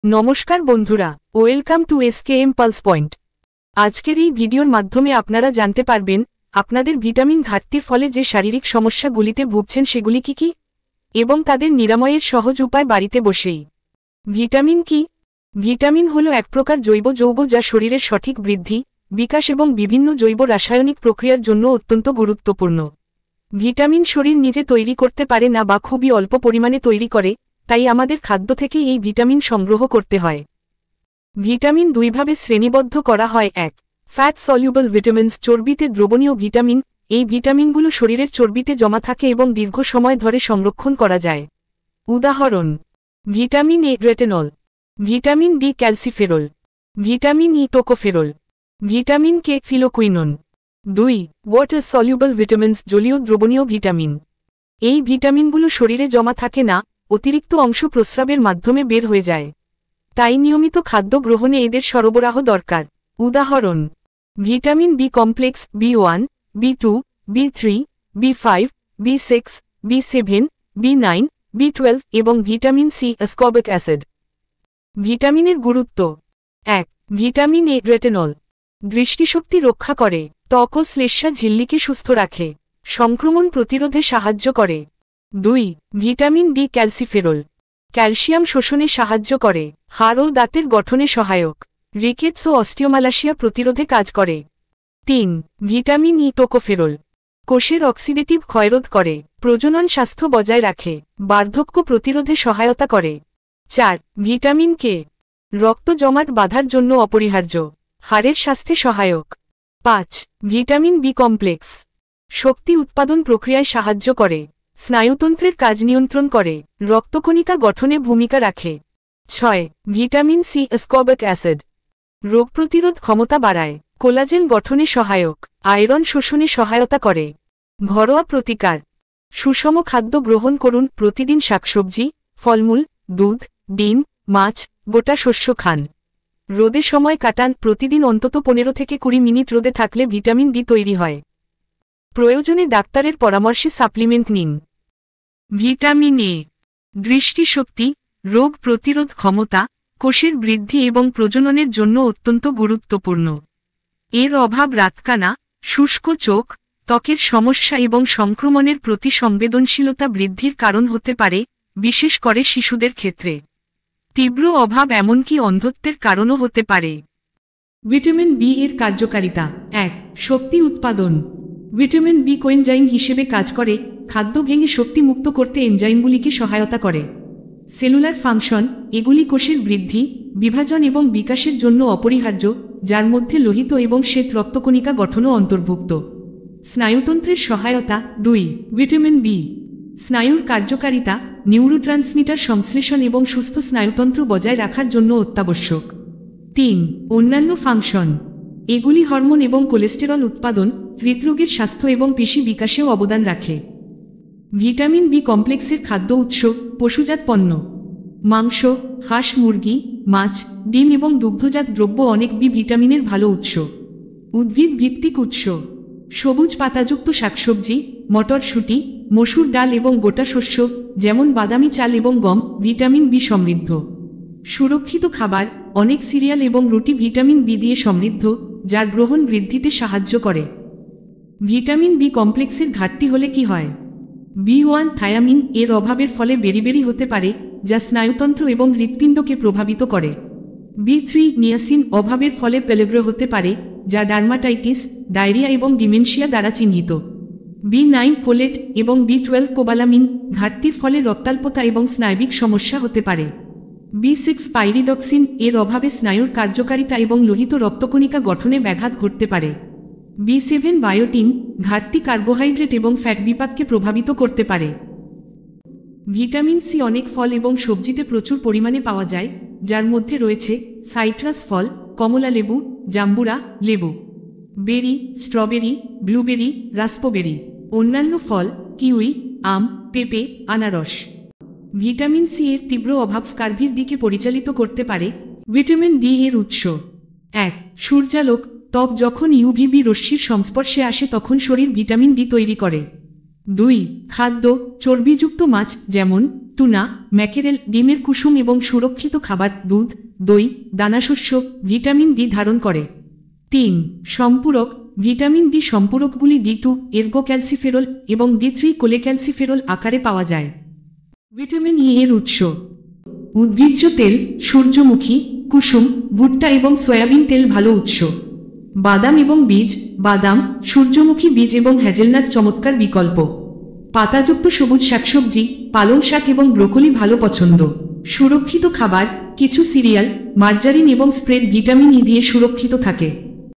নমস্কার বন্ধুরা, welcome to SKM pulse point. আজকের এই ভিডিওর মাধ্যমে আপনারা জানতে পারবেন আপনাদের ভিটামিন ঘাটতির ফলে যে শারীরিক সমস্যাগুলিতে ভুগছেন সেগুলি কি কি, এবং তাদের নিরাময়ের সহজ উপায় বাড়িতে বসেই। ভিটামিন কি? ভিটামিন হল এক প্রকার জৈব যৌগ যা শরীরের সঠিক বৃদ্ধি, বিকাশ এবং বিভিন্ন জৈব রাসায়নিক প্রক্রিয়ার জন্য অত্যন্ত গুরুত্বপূর্ণ। ভিটামিন শরীর নিজে তৈরি করতে পারে না বা খুবই অল্প পরিমাণে তৈরি করে, তাই আমাদের খাদ্য থেকে এই ভিটামিন সংগ্রহ করতে হয়। ভিটামিন দুইভাবে শ্রেণীবদ্ধ করা হয়। এক, ফ্যাট সলিউবল ভিটামিনস, চর্বিতে দ্রবণীয় ভিটামিন। এই ভিটামিনগুলো শরীরের চর্বিতে জমা থাকে এবং দীর্ঘ সময় ধরে সংরক্ষণ করা যায়। উদাহরণ: vitamin A retinol, vitamin D calciferol, vitamin E tocopherol, vitamin K phylloquinone. 2, water soluble vitamins, জলীয় দ্রবণীয় ভিটামিন। এই ভিটামিনগুলো শরীরে জমা থাকে না, অতিরিক্ত অংশ প্রস্রাবের মাধ্যমে বের হয়ে যায়। তাই নিয়মিত খাদ্য গ্রহণে এদের সরবরাহ দরকার। উদাহরণ: vitamin B complex, B one, B2, বি3, বি5, বি6, বি7, বি9, বি12 এবং ভিটামিন সি অ্যাসকর্বিক অ্যাসিড। ভিটামিনের গুরুত্ব: 1, ভিটামিন এ রেটিনল, দৃষ্টিশক্তি রক্ষা করে, ত্বক ও শ্লেষ্মা ঝিল্লিকে সুস্থ রাখে, সংক্রমণ প্রতিরোধে সাহায্য করে। 2, ভিটামিন ডি ক্যালসিফেরল, ক্যালসিয়াম শোষণে সাহায্য করে, হাড় ও দাঁতের গঠনে সহায়ক, রিকেটস ও অস্টিওমালাসিয়া প্রতিরোধে কাজ করে। 3, ভিটামিন ই টোকোফেরল, কোষের অক্সিডেটিভ ক্ষয়রোধ করে, প্রজনন স্বাস্থ্য বজায় রাখে, বার্ধক্য প্রতিরোধে সহায়তা করে। 4, ভিটামিন কে, রক্ত জমাট বাঁধার জন্য অপরিহার্য, হাড়ের স্বাস্থ্যে সহায়ক। 5, ভিটামিন বি কমপ্লেক্স, শক্তি উৎপাদন প্রক্রিয়ায় সাহায্য করে, স্নায়ুতন্ত্রের কাজ নিয়ন্ত্রণ করে, রক্তকণিকা গঠনে ভূমিকা রাখে। 6, ভিটামিন সি অ্যাসকর্বিক অ্যাসিড, রোগ প্রতিরোধ ক্ষমতা বাড়ায়, কোলাজেন গঠনে সহায়ক, আয়রন শোষণে সহায়তা করে। ঘরোয়া প্রতিকার: সুষম খাদ্য গ্রহণ করুন, প্রতিদিন শাকসবজি, ফলমূল, দুধ, ডিম, মাছ, গোটা শস্য খান। রোদে সময় কাটান, প্রতিদিন অন্তত 15 থেকে 20 মিনিট রোদে থাকলে ভিটামিন ডি তৈরি হয়। প্রয়োজনে ডাক্তারের পরামর্শে সাপ্লিমেন্ট নিন। ভিটামিন এ, দৃষ্টিশক্তি, রোগ প্রতিরোধ ক্ষমতা, কোষের বৃদ্ধি এবং প্রজননের জন্য অত্যন্ত গুরুত্বপূর্ণ। এর অভাব রাতকানা, শুষ্ক চোখ, ত্বকের সমস্যা এবং সংক্রমণের প্রতি সংবেদনশীলতা বৃদ্ধির কারণ হতে পারে, বিশেষ করে শিশুদের ক্ষেত্রে। তীব্র অভাব এমনকি অন্ধত্বের কারণও হতে পারে। ভিটামিন বি এর কার্যকারিতা: 1, শক্তি উৎপাদন। ভিটামিন বি কোএনজাইম হিসেবে কাজ করে, খাদ্য ভেঙে শক্তি মুক্ত করতে এনজাইমগুলিকে সহায়তা করে। সেলুলার ফাংশন: এগুলি কোষের বৃদ্ধি, বিভাজন এবং বিকাশের জন্য অপরিহার্য, যার মধ্যে লোহিত এবং শ্বেত রক্তকণিকা গঠনও অন্তর্ভুক্ত। স্নায়ুতন্ত্রের সহায়তা: 2, ভিটামিন বি, স্নায়ুর কার্যকারিতা, নিউরোট্রান্সমিটার সংশ্লেষণ এবং সুস্থ স্নায়ুতন্ত্র বজায় রাখার জন্য অত্যাবশ্যক। 3, অন্যান্য ফাংশন: এগুলি হরমোন এবং কোলেস্টেরল উৎপাদন, হৃদরোগের স্বাস্থ্য এবং পেশি বিকাশেও অবদান রাখে। ভিটামিন বি কমপ্লেক্সের খাদ্য উৎস: পশুজাত পণ্য, মাংস, হাঁস, মুরগি, মাছ, ডিম এবং দুগ্ধজাত দ্রব্য অনেক বি ভিটামিনের ভালো উৎস। উদ্ভিদ ভিত্তিক উৎস: সবুজ পাতাযুক্ত শাকসবজি, মটরশুঁটি, মসুর ডাল এবং গোটা শস্য যেমন বাদামি চাল এবং গম ভিটামিন বি সমৃদ্ধ। সুরক্ষিত খাবার: অনেক সিরিয়াল এবং রুটি ভিটামিন বি দিয়ে সমৃদ্ধ, যার গ্রহণ বৃদ্ধিতে সাহায্য করে। ভিটামিন বি কমপ্লেক্সের ঘাটতি হলে কি হয়? বি1 থায়ামিন এর অভাবের ফলে বেরিবেরি হতে পারে, যা স্নায়ুতন্ত্র এবং হৃৎপিণ্ডকে প্রভাবিত করে। বি3 নিয়াসিন অভাবের ফলে পেলেব্রো হতে পারে, যা ডার্মাটাইটিস, ডায়রিয়া এবং ডিমেনশিয়া দ্বারা চিহ্নিত। বি9 ফোলেট এবং বি12 কোবালামিন ঘাটতির ফলে রক্তাল্পতা এবং স্নায়বিক সমস্যা হতে পারে। বি6 পাইরিডক্সিন এর অভাবে স্নায়ুর কার্যকারিতা এবং লোহিত রক্তকণিকা গঠনে ব্যাঘাত ঘটতে পারে। বি7 বায়োটিন ঘাটতি কার্বোহাইড্রেট এবং ফ্যাট বিপাককে প্রভাবিত করতে পারে। ভিটামিন সি অনেক ফল এবং সবজিতে প্রচুর পরিমাণে পাওয়া যায়, যার মধ্যে রয়েছে সাইট্রাস ফল, কমলা লেবু, জাম্বুরা লেবু, বেরি, স্ট্রবেরি, ব্লুবেরি, রাস্পবেরি। অন্যান্য ফল: কিউই, আম, পেঁপে, আনারস। ভিটামিন সি এর তীব্র অভাব স্কার্ভির দিকে পরিচালিত করতে পারে। ভিটামিন ডি এর উৎস: 1, সূর্যালোক, ত্বক যখন ইউভিবি রশ্মির সংস্পর্শে আসে তখন শরীর ভিটামিন ডি তৈরি করে। 2. খাদ্য, চর্বিযুক্ত মাছ যেমন টুনা, ম্যাকেরেল, ডিমের কুসুম এবং সুরক্ষিত খাবার দুধ, দই, দানাশস্য ভিটামিন ডি ধারণ করে। 3. সম্পূরক, ভিটামিন ডি সম্পূরকগুলি D2 এর্গোক্যালসিফেরল এবং D3 কোলেক্যালসিফেরল আকারে পাওয়া যায়। ভিটামিন ই এর উৎস: উদ্ভিজ্জ তেল, সূর্যমুখী, কুসুম, ভুট্টা এবং সয়াবিন তেল ভালো উৎস। বাদাম এবং বীজ, বাদাম, সূর্যমুখী বীজ এবং হ্যাজেলনাট চমৎকার বিকল্প। পাতাযুক্ত সবুজ শাকসবজি, পালং শাক এবং ব্রোকলি ভালো পছন্দ। সুরক্ষিত খাবার, কিছু সিরিয়াল, মার্জারিন এবং স্প্রেড ভিটামিন ই দিয়ে সুরক্ষিত থাকে।